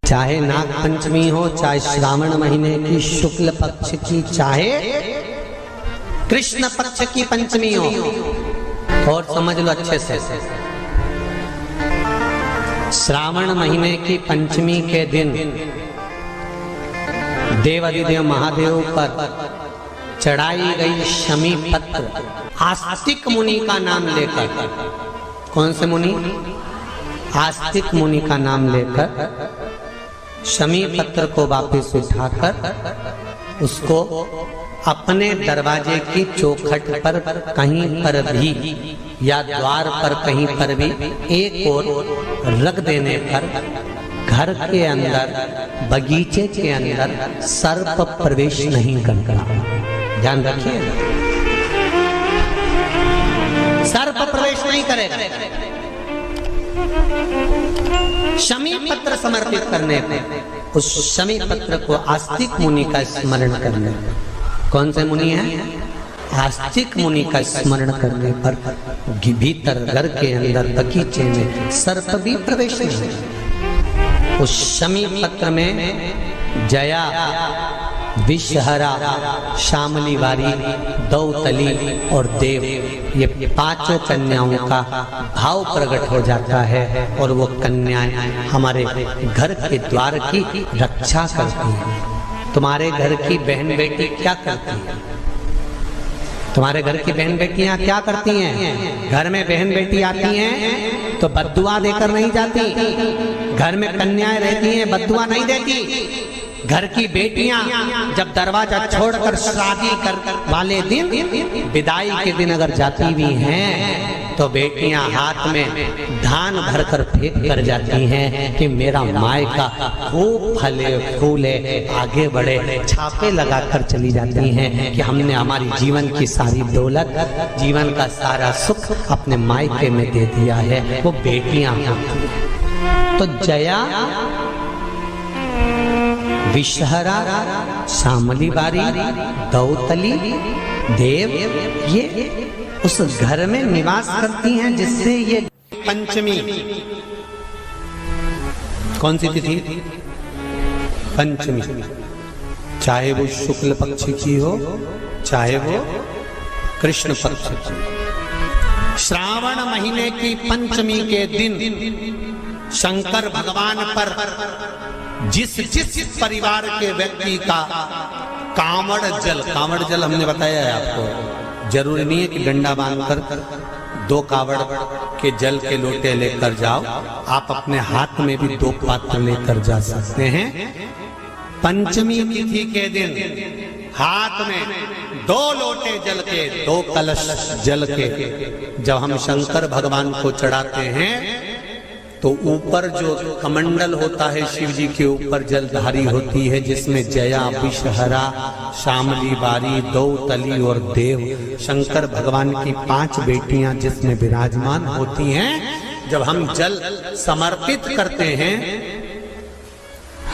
चाहे नाग पंचमी हो, चाहे श्रावण महीने की शुक्ल पक्ष की, चाहे कृष्ण पक्ष की पंचमी हो। और समझ लो अच्छे से, श्रावण महीने की पंचमी के दिन देवाधिदेव महादेव पर चढ़ाई गई शमी पत्र आस्तिक मुनि का नाम लेकर, कौन से मुनि? आस्तिक मुनि का नाम लेकर शमी पत्र को वापस उठाकर उसको अपने दरवाजे की चौखट पर कहीं पर भी या द्वार पर कहीं पर भी एक ओर रख देने पर घर के अंदर, बगीचे के अंदर सर्प प्रवेश नहीं करता। ध्यान रखिए, सर्प प्रवेश नहीं करेगा। शमी पत्र समर्पित करने पर, उस शमी पत्र को आस्तिक मुनि का स्मरण करने पर, कौन से मुनि हैं? आस्तिक मुनि का स्मरण करने पर भीतर घर के अंदर बगीचे में सर्प भी प्रवेश नहीं। उस शमी पत्र में जया, विषहरा, शामली वारी, दौतली और देव, ये पांचों कन्याओं का भाव प्रकट हो जाता है और वो कन्याएं हमारे घर के द्वार की रक्षा करती हैं। तुम्हारे घर की बहन बेटी क्या करती है? तुम्हारे घर की बहन बेटियां क्या करती हैं? घर में बहन बेटी आती हैं तो बद्दुआ देकर नहीं जाती। घर में कन्याएं रहती हैं, बद्दुआ नहीं देती। घर की बेटियां जब दरवाजा छोड़कर शादी कर वाले दिन, विदाई के दिन अगर जाती भी हैं तो बेटियां हाथ में धान भरकर फेंक कर जाती हैं कि मेरा मायका खूब फले फूले, आगे बढ़े। छापे लगाकर चली जाती हैं कि हमने हमारी जीवन की सारी दौलत, जीवन का सारा सुख अपने मायके में दे दिया है। वो बेटियां तो जया, विषहरा, शामली बारी, दौतली, देव, ये उस घर में निवास करती हैं जिससे ये पंचमी, कौन सी तिथि? पंचमी, चाहे वो शुक्ल पक्ष की हो, चाहे वो कृष्ण पक्ष की। श्रावण महीने की पंचमी के दिन शंकर भगवान पर जिस परिवार के व्यक्ति का कांवड़ जल हमने बताया है आपको, जरूरी नहीं है कि डंडा बांधकर 2 कावड़ के जल के लोटे लेकर जाओ, आप अपने हाथ में भी 2 पात्र लेकर जा सकते हैं। पंचमी तिथि के दिन हाथ में 2 लोटे जल के, 2 कलश जल के जब हम शंकर भगवान को चढ़ाते हैं तो ऊपर जो कमंडल होता है शिव जी के ऊपर जलधारी होती है, जिसमें जया, विषहरा, शामली बारी, दौतली और देव, शंकर भगवान की 5 बेटियां जिसमें विराजमान होती हैं। जब हम जल समर्पित करते हैं,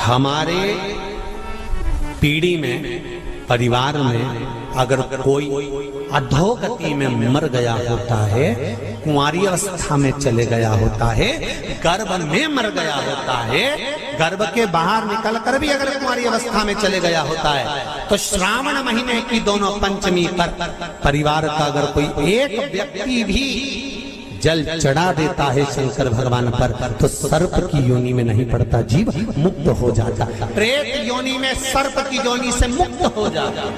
हमारे पीढ़ी में, परिवार में अगर कोई अधोगति में मर गया होता है, कुंवारी अवस्था में चले गया होता है, गर्भ में मर गया होता है, गर्भ के बाहर निकल कर भी अगर कुंवारी अवस्था में चले गया होता है, तो श्रावण महीने की दोनों पंचमी पर परिवार का अगर कोई एक व्यक्ति भी जल चढ़ा देता है शंकर भगवान पर, तो सर्प की योनि में नहीं पड़ता, जीव मुक्त हो जाता, प्रेत योनि में सर्प की योनि से मुक्त हो जाता।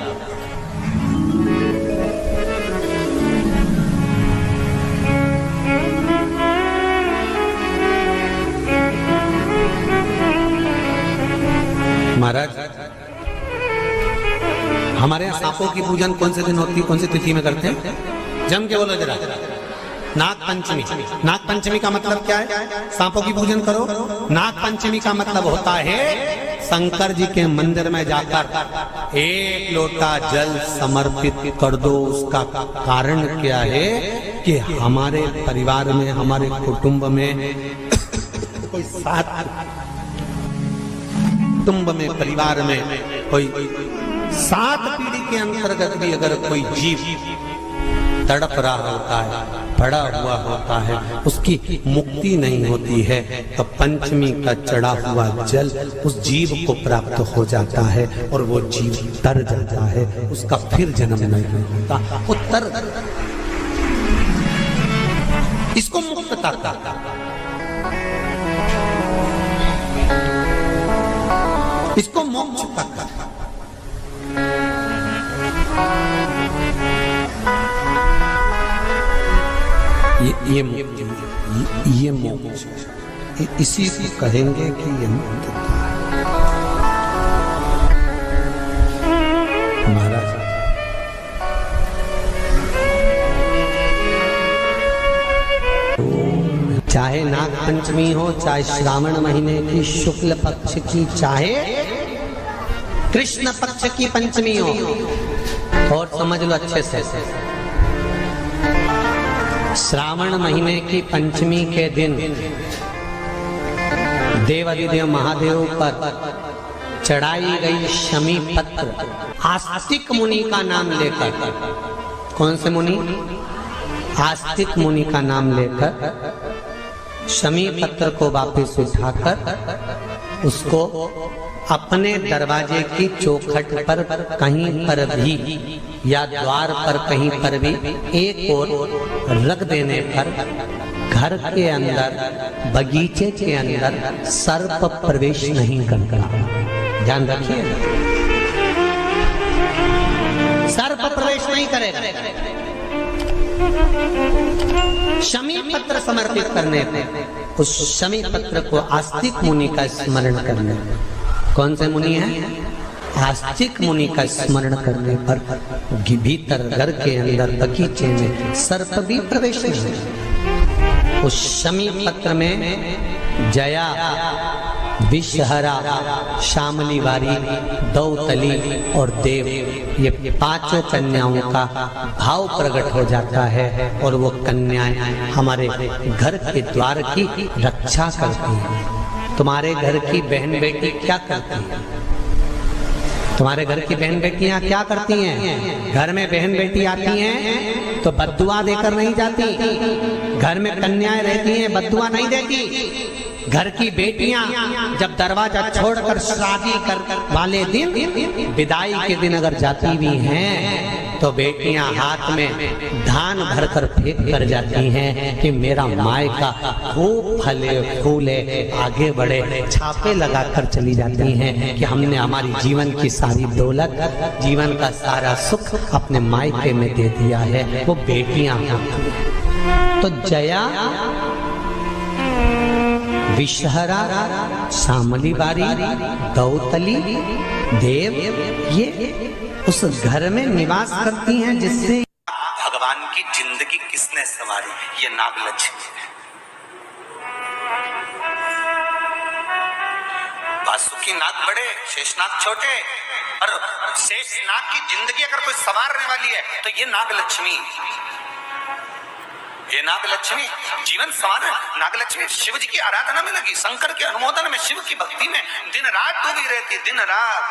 महाराज, हमारे यहाँ सांपों की पूजन कौन से दिन होती है, कौन सी तिथि में करते हैं? जम के बोलो जरा। नाग पंचमी। नाग पंचमी का मतलब क्या है? सांपों की पूजन करो। नाग पंचमी का मतलब होता है शंकर जी के मंदिर में जाकर 1 लोटा जल समर्पित कर दो। उसका कारण क्या है कि हमारे परिवार में, हमारे कुटुंब में कोई 7 कुटुंब में, परिवार में कोई 7 पीढ़ी के अंतर्गत भी अगर कोई जीव तड़प रहा होता है, बड़ा हुआ होता है, उसकी मुक्ति नहीं होती है, तो पंचमी का चढ़ा हुआ जल उस जीव को प्राप्त हो जाता है और वो जीव तर जाता है, उसका फिर जन्म नहीं होता, वो तर, इसको मुक्तता कहता है, इसको मोक्ष कहता है। ये मोक्ष, इसी को कहेंगे कि ये मुक्तता है। महाराज चाहे नाग पंचमी हो, चाहे श्रावण महीने की शुक्ल पक्ष की, चाहे कृष्ण पक्ष की पंचमी हो, और समझ लो अच्छे से, श्रावण महीने की पंचमी के दिन देवाधिदेव महादेव पर चढ़ाई गई शमी पत्र आस्तिक मुनि का नाम लेकर, कौन से मुनि? आस्तिक मुनि का नाम लेकर शमी पत्र को वापस उठाकर उसको अपने दरवाजे की चौखट पर कहीं पर भी या द्वार पर कहीं पर भी एक ओर रख देने पर घर के अंदर, बगीचे के अंदर सर्प प्रवेश नहीं करता। ध्यान रखिए, सर्प प्रवेश नहीं करेगा। शमी पत्र समर्पित करने पर, उस शमी पत्र को आस्तिक मुनि का स्मरण करने, कौन से मुनि है? आस्तिक मुनि का स्मरण करने पर भीतर घर के अंदर बगीचे में सर्प भी प्रवेश नहीं। उस शमी पत्र में जया, विषहरा, शामली वारी, दौतली और देव, ये पांचों कन्याओं का भाव प्रकट हो जाता है और वो कन्याएं हमारे घर के द्वार की रक्षा करती हैं। तुम्हारे घर की बहन बेटी क्या करती है? तुम्हारे घर की बहन बेटियां क्या करती हैं? घर में बहन बेटी आती हैं तो बद्दुआ देकर नहीं जाती। घर में कन्याएं रहती हैं, बद्दुआ नहीं देती। घर की बेटियां जब दरवाजा छोड़कर शादी कर वाले दिन, विदाई के दिन अगर जाती भी हैं तो बेटियां हाथ में धान भरकर फेंक कर जाती हैं कि मेरा मायका खूब फले फूले आगे बढ़े। छापे लगाकर चली जाती हैं कि हमने हमारी जीवन की सारी दौलत, जीवन का सारा सुख अपने मायके में दे दिया है। वो बेटियां तो जया, विषहरा, शामली बारी, दौतली, देव, ये उस घर में निवास करती हैं जिससे भगवान की जिंदगी किसने संवारी? ये नागलक्ष्मी है। वासुकी नाग बड़े, शेषनाग छोटे, और शेषनाग की जिंदगी अगर कोई संवारने वाली है तो ये नागलक्ष्मी, ये नागलक्ष्मी जीवन संवार। नागलक्ष्मी शिव जी की आराधना में लगी, शंकर के अनुमोदन में, शिव की भक्ति में दिन रात डूबी रहती, दिन रात।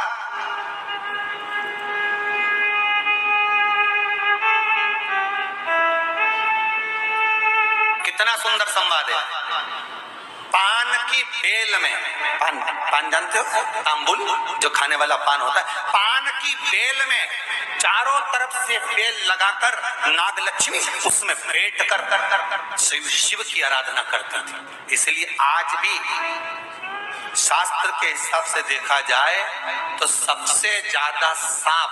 कितना सुंदर संवाद है। पान की बेल में, पान जानते हो? तांबुल, जो खाने वाला पान होता है, पान की बेल में चारों तरफ से बेल लगाकर नागलक्ष्मी उसमें बैठ कर शिव की आराधना करती थी। इसलिए आज भी शास्त्र के हिसाब से देखा जाए तो सबसे ज्यादा सांप,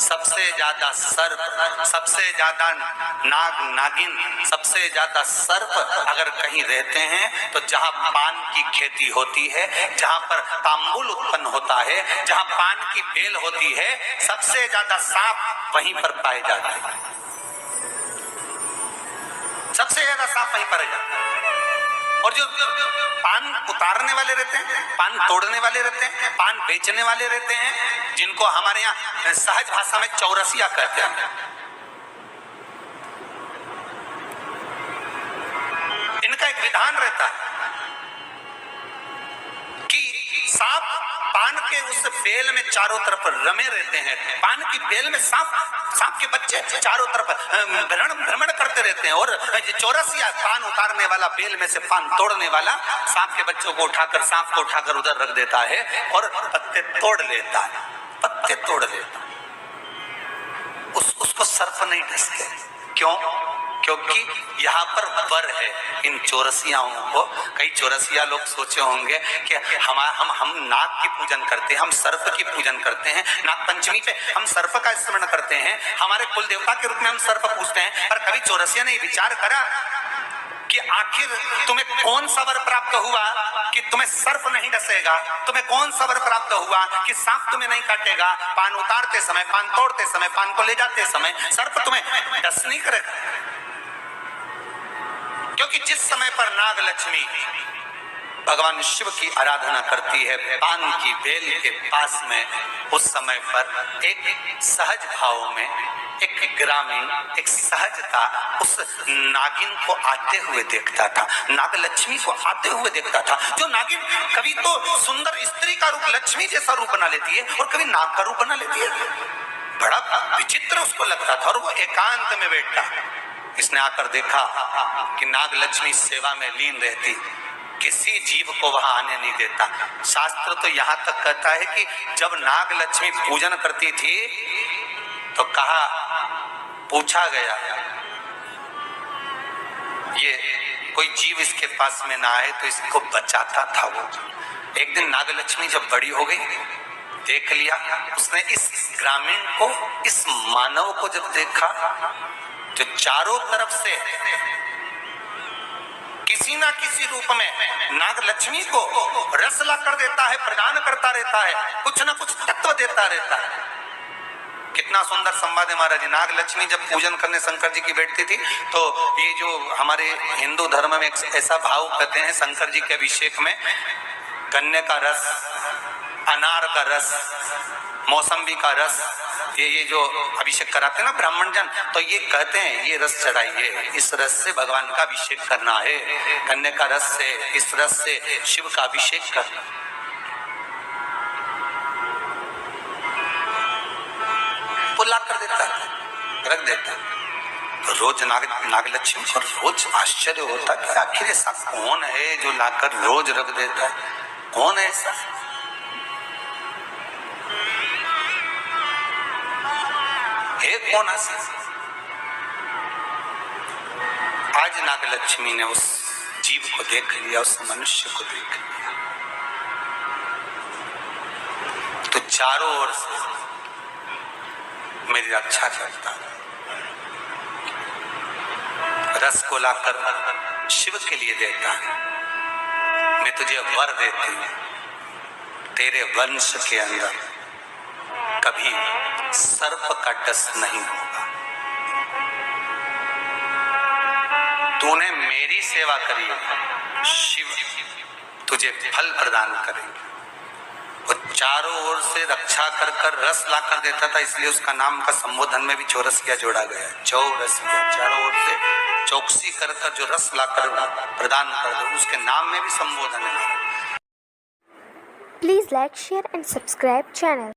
सबसे ज्यादा सर्प, सबसे ज्यादा नाग नागिन, सबसे ज्यादा सर्प अगर कहीं रहते हैं तो जहां पान की खेती होती है, जहां पर तांबुल उत्पन्न होता है, जहां पान की बेल होती है, सबसे ज्यादा सांप वहीं पर पाए जाते हैं। सबसे ज्यादा सांप वहीं पर जाते हैं। और जो पान उतारने वाले रहते हैं, पान तोड़ने वाले रहते हैं, पान बेचने वाले रहते हैं, जिनको हमारे यहाँ सहज भाषा में चौरसिया कहते हैं, इनका एक विधान रहता है कि सांप पान के उस बेल में चारों तरफ रमे रहते हैं। पान की बेल में सांप के बच्चे चारों तरफ भ्रमण करते रहते हैं, और चौरसिया पान उतारने वाला, बेल में से पान तोड़ने वाला सांप के बच्चों को उठाकर, सांप को उठाकर उधर रख देता है और पत्ते तोड़ लेता है, पत्ते तोड़ लेता। उसको सर्प नहीं डसते। क्यों? क्योंकि यहाँ पर वर है इन चौरसियाओं को। कई चौरसिया लोग सोचे होंगे कि हम नाग की पूजन करते हैं, हम सर्प की पूजन करते हैं, नाग पंचमी पे हम सर्प का स्मरण करते हैं, हमारे कुल देवता के रूप में हम सर्प पूजते हैं। पर कभी चौरसिया ने विचार करा कि आखिर तुम्हें कौन सा वर प्राप्त हुआ कि तुम्हें सर्प नहीं डसेगा? तुम्हें कौन सा वर प्राप्त हुआ कि सांप तुम्हें नहीं काटेगा? पान उतारते समय, पान तोड़ते समय, पान को ले जाते समय सर्प तुम्हें डस नहीं करेगा। क्योंकि जिस समय पर नाग लक्ष्मी भगवान शिव की आराधना करती है पान की बेल के पास में, उस समय पर एक सहज भाव में, एक ग्रामीण, एक सहजता उस नागिन को आते हुए देखता था, नाग लक्ष्मी को आते हुए देखता था। जो नागिन कभी तो सुंदर स्त्री का रूप, लक्ष्मी जैसा रूप बना लेती है, और कभी नाग का रूप बना लेती है। बड़ा विचित्र उसको लगता था। और वो एकांत में बैठा, इसने आकर देखा कि नाग लक्ष्मी सेवा में लीन रहती, किसी जीव को वहां आने नहीं देता। शास्त्र तो यहां तक कहता है कि जब नाग लक्ष्मी पूजन करती थी तो कहा, पूछा गया ये कोई जीव इसके पास में ना आए तो इसको बचाता था वो। एक दिन नाग लक्ष्मी जब बड़ी हो गई, देख लिया उसने इस ग्रामीण को, इस मानव को जब देखा जो चारों तरफ से किसी ना किसी रूप में नाग लक्ष्मी को रस ला कर देता है, प्रदान करता रहता है, कुछ ना कुछ तत्व देता रहता है। कितना सुंदर संवाद है महाराज। नाग लक्ष्मी जब पूजन करने शंकर जी की बैठती थी तो ये जो हमारे हिंदू धर्म में एक ऐसा भाव कहते हैं, शंकर जी के अभिषेक में गन्ने का रस, अनार का रस, मौसम्बी का रस, ये जो अभिषेक कराते हैं ना ब्राह्मण जन, तो ये कहते हैं ये रस चढ़ाइए, इस रस से भगवान का अभिषेक करना है, गन्ने का रस से, इस रस से शिव का अभिषेक करना। वो ला कर देता है, रख देता है। रोज नागलक्ष्मी को रोज आश्चर्य होता कि आखिर ऐसा कौन है जो लाकर रोज रख देता है, कौन है ऐसा? कौन ऐसा? आज नागलक्ष्मी ने उस जीव को देख लिया, उस मनुष्य को देख लिया, तो चारों ओर से मेरी रक्षा करता है। रस को लाकर शिव के लिए देता है, मैं तुझे वर देती हूं, तेरे वंश के अंदर कभी सर्प का डस नहीं होगा। तूने मेरी सेवा करी, शिव तुझे फल प्रदान करेंगे। वो चारों ओर से रक्षा कर कर रस ला कर देता था, इसलिए उसका नाम का संबोधन में भी चौरसिया जोड़ा गया। चौरसिया, चारों ओर से चौकसी कर कर जो रस ला कर प्रदान कर दे, उसके नाम में भी संबोधन है। Please like, share and subscribe channel.